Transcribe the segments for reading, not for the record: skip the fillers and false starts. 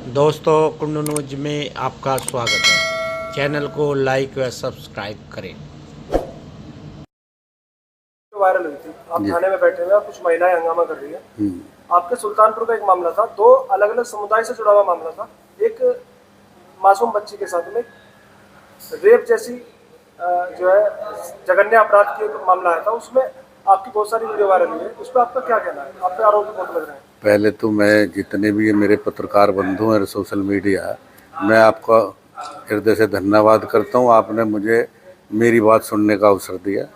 दोस्तों, कुंडू न्यूज में आपका स्वागत है। चैनल को लाइक व सब्सक्राइब करें। वायरल हुई थी, आप जी। थाने में बैठे हुए हैं, कुछ महिलाएं हंगामा कर रही है। आपके सुल्तानपुर का एक मामला था, दो अलग अलग समुदाय से जुड़ा हुआ मामला था। एक मासूम बच्ची के साथ में रेप जैसी जो है जघन्य अपराध की एक मामला आया था, उसमें आपकी बहुत सारी वीडियो वायरल हुई है। उस पर आपका क्या कहना है? आप पे आरोप बहुत लग रहे हैं। पहले तो मैं जितने भी ये मेरे पत्रकार बंधु हैं सोशल मीडिया, मैं आपका हृदय से धन्यवाद करता हूँ। आपने मुझे मेरी बात सुनने का अवसर दिया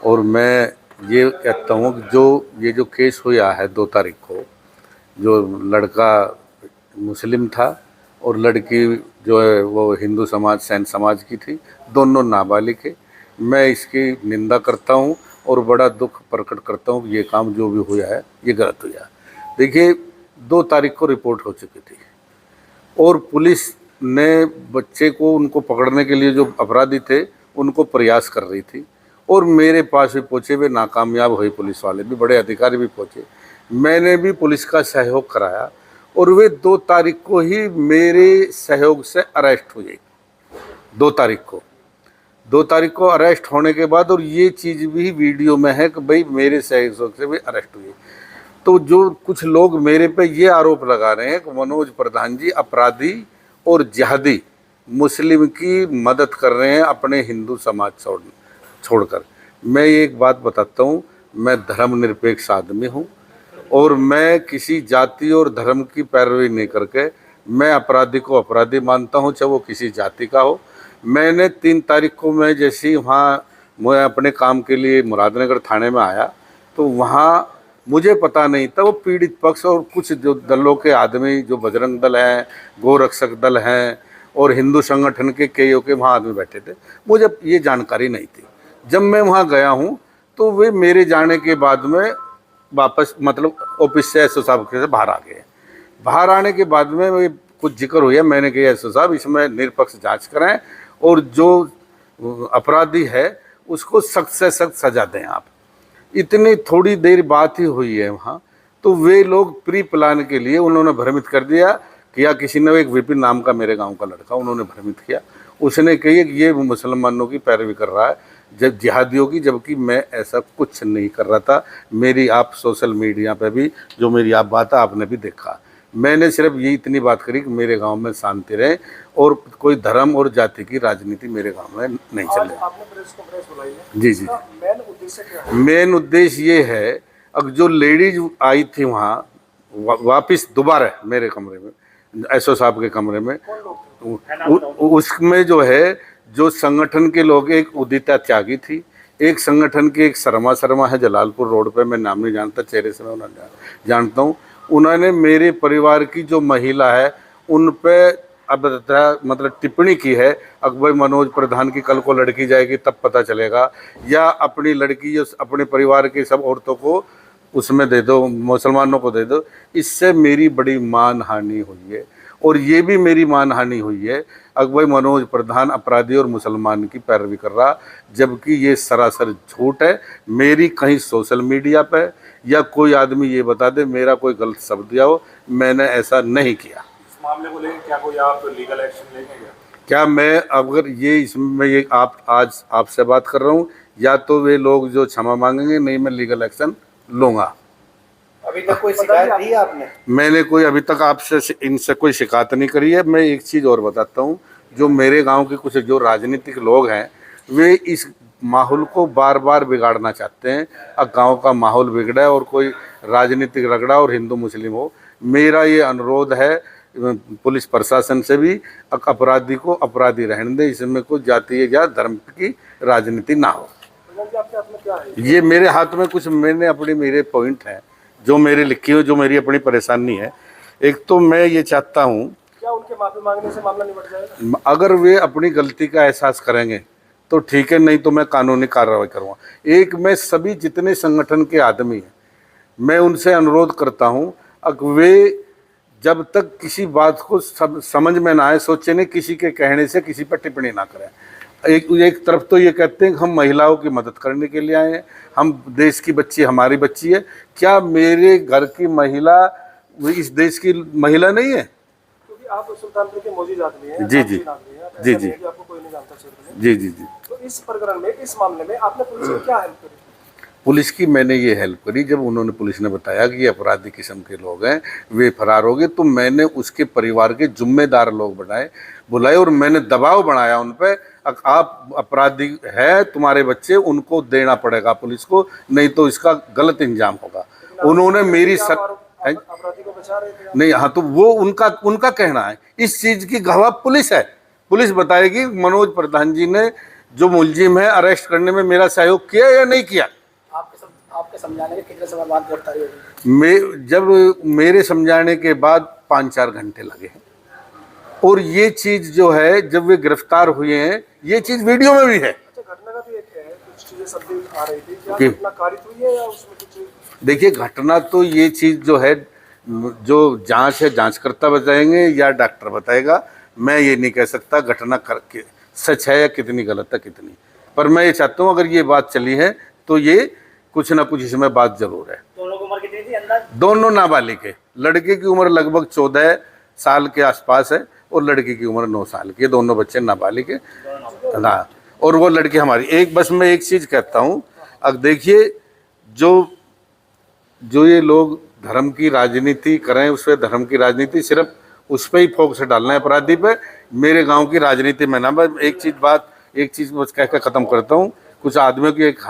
और मैं ये कहता हूँ कि ये जो केस हुआ है 2 तारीख को, जो लड़का मुस्लिम था और लड़की जो है वो हिंदू समाज सैन समाज की थी, दोनों नाबालिग है। मैं इसकी निंदा करता हूँ और बड़ा दुख प्रकट करता हूँ कि ये काम जो भी हुआ है ये गलत हुआ। देखिए, 2 तारीख को रिपोर्ट हो चुकी थी और पुलिस ने बच्चे को उनको पकड़ने के लिए जो अपराधी थे उनको प्रयास कर रही थी और मेरे पास भी पहुँचे, वे नाकामयाब हुए। पुलिस वाले भी, बड़े अधिकारी भी पहुँचे, मैंने भी पुलिस का सहयोग कराया और वे 2 तारीख को ही मेरे सहयोग से अरेस्ट हुए। 2 तारीख को 2 तारीख को अरेस्ट होने के बाद, और ये चीज़ भी वीडियो में है कि भाई मेरे सहयोग से भी अरेस्ट हुए। तो जो कुछ लोग मेरे पे ये आरोप लगा रहे हैं कि मनोज प्रधान जी अपराधी और जिहादी मुस्लिम की मदद कर रहे हैं अपने हिंदू समाज छोड़कर। मैं एक बात बताता हूँ, मैं धर्मनिरपेक्ष आदमी हूँ और मैं किसी जाति और धर्म की पैरवी नहीं करके मैं अपराधी को अपराधी मानता हूँ, चाहे वो किसी जाति का हो। मैंने 3 तारीख को मैं जैसे मैं अपने काम के लिए मुरादनगर थाने में आया तो वहाँ मुझे पता नहीं था, वो पीड़ित पक्ष और कुछ जो दलों के आदमी, जो बजरंग दल हैं, गोरक्षक दल हैं और हिंदू संगठन के कईयों के वहाँ आदमी बैठे थे, मुझे ये जानकारी नहीं थी। जब मैं वहाँ गया हूँ तो वे मेरे जाने के बाद में वापस मतलब ऑफिस से एसओ साहब के से बाहर आ गए। बाहर आने के बाद में वे कुछ जिक्र हुआ, मैंने कहा एसओ साहब इसमें निष्पक्ष जांच कराएं और जो अपराधी है उसको सख्त से सख्त सजा दें आप। इतनी थोड़ी देर बात ही हुई है वहाँ, तो वे लोग प्री प्लान के लिए उन्होंने भ्रमित कर दिया कि या किसी ने, एक विपिन नाम का मेरे गांव का लड़का, उन्होंने भ्रमित किया। उसने कही कि ये मुसलमानों की पैरवी कर रहा है, जब जिहादियों की, जबकि मैं ऐसा कुछ नहीं कर रहा था। मेरी आप सोशल मीडिया पे भी जो मेरी आप बात आपने भी देखा, मैंने सिर्फ ये इतनी बात करी कि मेरे गांव में शांति रहे और कोई धर्म और जाति की राजनीति मेरे गांव में नहीं चले। आपने प्रेस कॉन्फ्रेंस बुलाई है, जी जी। मेन उद्देश्य क्या है? मेन उद्देश्य ये है, अब जो लेडीज आई थी वहाँ वापस दोबारा मेरे कमरे में, एसओ साहब के कमरे में, उसमें जो है जो संगठन के लोग, एक उदिता त्यागी थी, एक संगठन के एक शर्मा है जलालपुर रोड पे, मैं नाम नहीं जानता, चेहरे से मैं उन्हें जानता हूँ। उन्होंने मेरे परिवार की जो महिला है उन पे अब मतलब टिप्पणी की है, अकबर मनोज प्रधान की कल को लड़की जाएगी तब पता चलेगा, या अपनी लड़की जो अपने परिवार के सब औरतों को उसमें दे दो, मुसलमानों को दे दो। इससे मेरी बड़ी मान हानि हुई है और ये भी मेरी मान हानि हुई है। अकबर मनोज प्रधान अपराधी और मुसलमान की पैरवी कर रहा, जबकि ये सरासर झूठ है। मेरी कहीं सोशल मीडिया पे या कोई आदमी ये बता दे मेरा कोई गलत शब्द दिया हो, मैंने ऐसा नहीं किया। मामले को लेकर क्या कोई आप लीगल एक्शन लेंगे क्या मैं अगर ये इसमें ये आप आज आपसे बात कर रहा हूँ, या तो वे लोग जो क्षमा मांगेंगे, नहीं मैं लीगल एक्शन लूँगा। अभी तक कोई शिकायत दी है आपने? मैंने कोई अभी तक आपसे इनसे कोई शिकायत नहीं करी है। मैं एक चीज़ और बताता हूँ, जो मेरे गांव के कुछ जो राजनीतिक लोग हैं वे इस माहौल को बार बार बिगाड़ना चाहते हैं। अब गांव का माहौल बिगड़ा है और कोई राजनीतिक रगड़ा और हिंदू मुस्लिम हो। मेरा ये अनुरोध है पुलिस प्रशासन से भी, अपराधी को अपराधी रहने दे, इसमें कोई जातीय या धर्म की राजनीति ना हो। आपके हाथ में क्या है? ये मेरे हाथ में कुछ मेरे पॉइंट हैं जो मेरे लिखी हो, जो मेरी अपनी परेशानी है। एक तो मैं ये चाहता हूँ, क्या उनके माफी मांगने से मामला निपट जाएगा? अगर वे अपनी गलती का एहसास करेंगे तो ठीक है, नहीं तो मैं कानूनी कार्रवाई करूँगा। एक मैं सभी जितने संगठन के आदमी हैं, मैं उनसे अनुरोध करता हूँ, अगर वे जब तक किसी बात को समझ में ना आए, सोचे नहीं, किसी के कहने से किसी पर टिप्पणी ना करें। एक तरफ तो ये कहते हैं कि हम महिलाओं की मदद करने के लिए आए हैं, हम देश की बच्ची हमारी बच्ची है। क्या मेरे घर की महिला इस देश की महिला नहीं है? कि आप सुल्तानपुर के मौजूद आदमी हैं, जी, आप जी। आदमी हैं, ऐसा जी, नहीं जी। है कि आपको कोई नहीं जानता क्षेत्र में। जी जी जी। तो इस प्रकरण में, इस मामले में आपने पुलिस को क्या हेल्प करी? पुलिस की मैंने ये हेल्प करी, जब उन्होंने पुलिस ने बताया कि ये अपराधी किस्म के लोग हैं, वे फरार हो गए, तो मैंने उसके परिवार के जिम्मेदार लोग बुलाए और मैंने दबाव बनाया उन पे, आप अपराधी है तुम्हारे बच्चे, उनको देना पड़ेगा पुलिस को, नहीं तो इसका गलत इंजाम होगा। उन्होंने मेरी अपराधी को बचा रहे थे आप? नहीं, हाँ, तो वो उनका कहना है, इस चीज की गवाह पुलिस है। पुलिस बताएगी मनोज प्रधान जी ने जो मुलजिम है अरेस्ट करने में मेरा सहयोग किया या नहीं किया। आपके समझाने के कितने समय बाद गिरफ्तारी होगी? जब मेरे समझाने के बाद 5-4 घंटे लगे हैं, और ये चीज जो है जब वे गिरफ्तार हुए हैं, ये चीज वीडियो में भी है। अच्छा, घटना का भी एक है, कुछ चीजें सब भी आ रही थी, क्या कि- घटना कारित हुई है या उसमें कुछ? देखिए, घटना तो ये चीज जो है, जो जांच है जांचकर्ता बताएंगे या डॉक्टर बताएगा, मैं ये नहीं कह सकता घटना करके सच है या कितनी गलत है कितनी, पर मैं ये चाहता हूँ अगर ये बात चली है तो ये कुछ ना कुछ इसमें बात जरूर है। दोनों की उम्र कितनी थी अंदाज? दोनों नाबालिग है, लड़के की उम्र लगभग 14 साल के आसपास है और लड़की की उम्र 9 साल की है, दोनों बच्चे नाबालिग है ना। और वो लड़की हमारी, एक बस मैं एक चीज़ कहता हूँ, अब देखिए जो ये लोग धर्म की राजनीति करें, उस पर धर्म की राजनीति सिर्फ उस पर ही फोकस डालना है, अपराधी पे। मेरे गांव की राजनीति में ना, बस एक चीज़ बस कहकर ख़त्म करता हूँ। कुछ आदमियों की एक